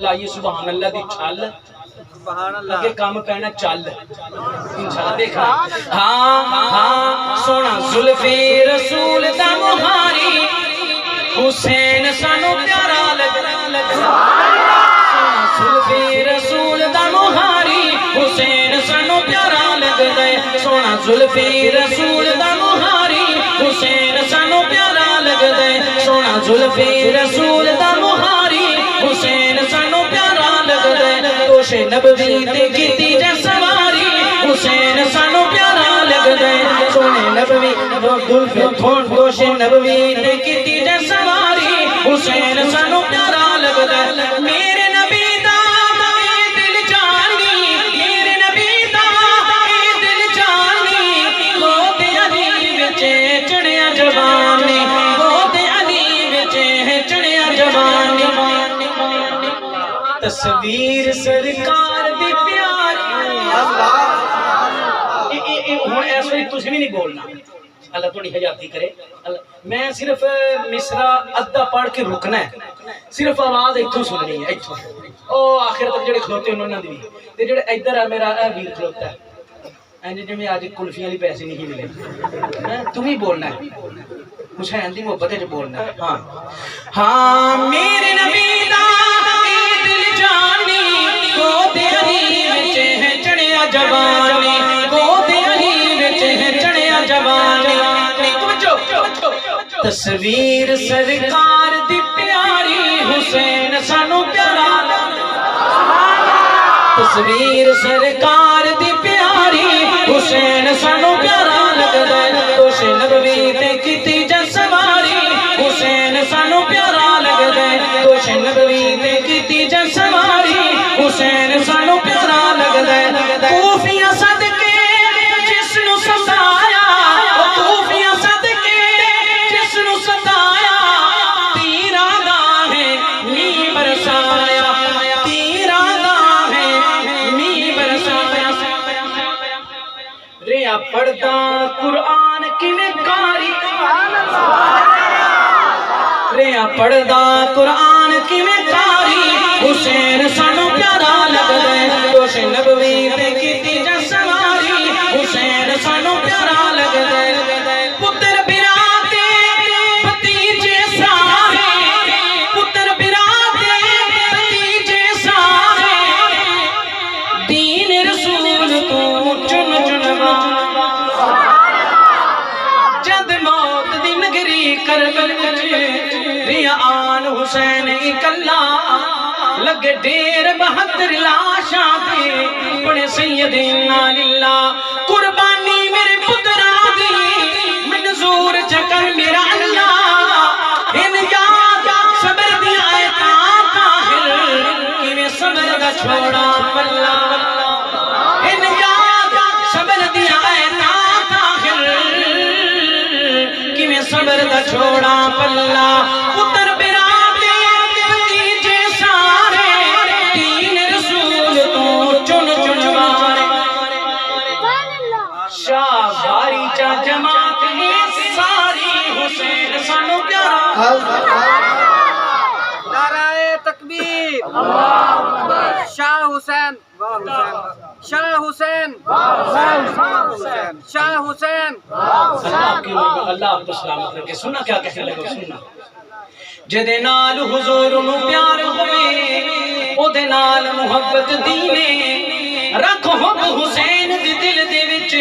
لائیے سبحان اللہ دی چھل اگے کام پہنا چل انشاءاللہ دیکھا ہاں سونا زلفی رسول دا مہاری حسین سانو پیارا لگدا سونا زلفی رسول دا مہاری حسین سانو پیارا لگدا سونا زلفی رسول دا مہاری حسین سانو پیارا لگدا سونا زلفی رسول دا مہاری حسین سانو پیارا لگدا توش نبوی تے کیتی جے سواری حسین سانو پیارا لگدا سونے نبوی زلفی تھون توش نبوی تے کیتی جے سواری حسین سانو پیارا لگدا میرے نبی دا اے دل جانی میرے نبی دا اے دل جانی گود علی وچ چڑھیا جوانی گود علی وچ چڑھیا جوانی تصویر سرکار دی پیاری ہن ایسا ہی تسی بھی نہیں بولنا اللہ تھوڑی حیاتی کرے میں صرف مصرع ادھا پڑھ کے رکنا ہے صرف آواز ایتھوں سننی ہے ایتھوں او آخر تک جڑے کھلوتے انہوں نے دی تے جڑے ادھر ہے میرا اے ویر کھلوتا ہے اینجے جے میں آج کلفیاں والی پیسے نہیں ملے تم ہی بولنا ہے حسین دی محبت وچ بولنا ہے ہاں میرے نبی دا دل جانی گود علی وچ ہے چڑھیا جوانی گود علی وچ ہے چڑھیا جوانی تصویر سرکار دی پیاری حسین سانو پیارا تصویر سرکار دی پیاری حسین سانو پیارا لگدا توش نبوی تے کیتی جے سواری حسین سانو پیارا لگدا توش نبوی تے کیتی جے سواری حسین سانو پیارا لگدا کوفیاں صدقے جس نو ستایا کوفیاں صدقے جس نو ستایا تیرا دا ہے می برسایا تیرا دا ہے می برسایا ریا پڑھدا قرآن کیویں کاری ریا پڑھدا قرآن کیویں کاری حسین سانو پیارا لگدا توش نبوی تے کیتی جے سواری حسین سانو پیارا لگدا پتر برا تے بھتیجے سارے پتر برا تے بھتیجے سارے دین رسول تو چن چنوا جد موت دی نگری کربل وچ ریا آن حسین اکلا لگے ڈیر بہتر لاشاں تے پڑے سیدنا للہ قربانی میرے پترا دی منظور چکر میرا اللہ ان یاد صبر دی آیتاں طاہر کیویں صبر دا چھوڑا پلہ ان یاد صبر دی آیتاں طاہر کیویں صبر دا چھوڑا پلہ پتر برا تے بھتیجے سارے دین رسول تو چن چنوارے شاہ باری چا جماعت ہے ساری حسین سانو پیارا نعرہ تکبیر شاہ حسین شاہ حسین شاہ حسین اللہ آپ کو سلامت رکھے سننا کیا کہنے لگو سننا جدے نال حضور نو پیار ہوئے او دے نال محبت دینے رکھ حب حسین دی دل دے وچ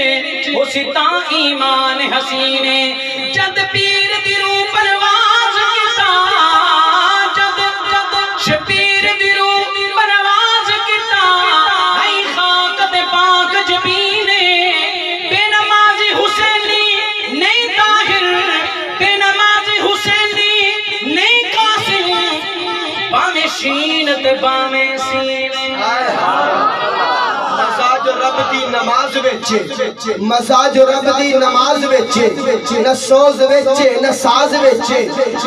او ستا ایمان حسینے جد پیر دی روح پرواز کیتا جد شبیر دی روح پرواز کیتا ائی خاک دے پاک جبینے بے نمازی حسینی نہیں طاہر بے نمازی حسینی نہیں قاسم باویں شین تے باویں سین مزاج رب دی نماز وچ مزاج رب دی نماز وچ نہ سوز وچ نہ ساز وچ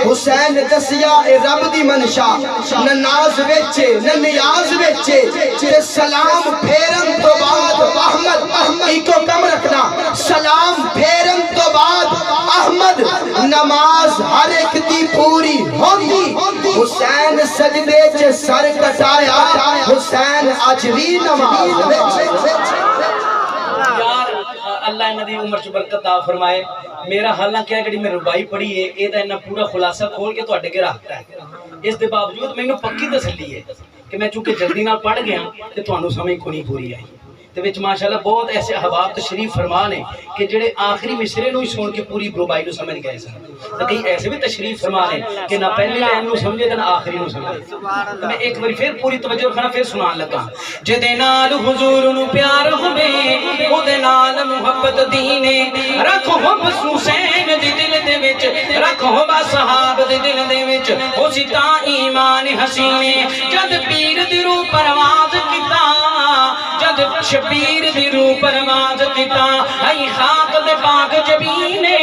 حسین دسیا اے رب دی منشا نہ ناز وچ نہ نیاز وچ تے سلام پھیرن تو بعد احمد کو کم رکھنا سلام پھیرن تو بعد احمد نماز ہر ایک دی پوری ہوندی حسین سجدے چ سر کٹایا حسین اج وی نماز وچ یار اللہ انہاں دی عمر چ برکت عطا فرمائے میرا حالانکہ جڑی میں ربائی پڑھی ہے اے دا انہاں پورا خلاصہ کھول کے تواڈے اگے رکھتا ہے اس دے باوجود مینوں پکی تسلی ہے کہ میں چونکہ جلدی نال پڑھ گیا تے تانوں سمجھ کو نہیں پوری آئی تے وچ ماشاءاللہ بہت ایسے احباب تشریف فرما نے کہ جڑے آخری مصرے نو ہی سن کے پوری ربائی نو سمجھ گئے سن تے کئی ایسے بھی تشریف فرما نے کہ نہ پہلی لائن نو سمجھے تے نہ آخری نو سمجھے میں ایک بار پھر پوری توجہ رکھنا پھر سنان لگا جدے نال حضور نو پیار ہوے او دے نال محبت دینے رکھو حب حسین دی دل دے وچ رکھو با صحاب دے دل دے وچ او سی تا ایمان حسینے جد پیر دی روح پرواز کیتا جد شبیر دی روح پرواز کیتا ائی خاک دے پاک جبینے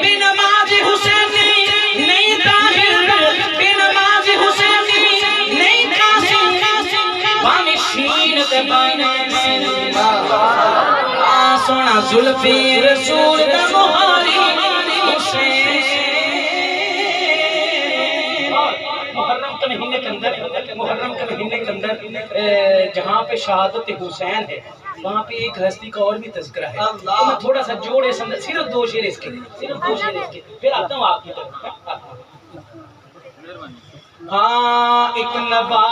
بے نماز حسینی نہیں طاہر بے نماز حسینی نہیں قاسم بامی شین تے بانے سونا زلفی رسول دا مہاری حسین محرم کے مہینے کے اندر جہاں پہ شہادت حسین ہے وہاں پہ ایک ہستی کا اور بھی تذکرہ ہے تو میں تھوڑا سا جوڑے صرف 2 شعر اس کے پھر آتا ہوں آپ کی طرف ہاں ایک نبی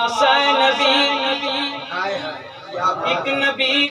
ایک نبی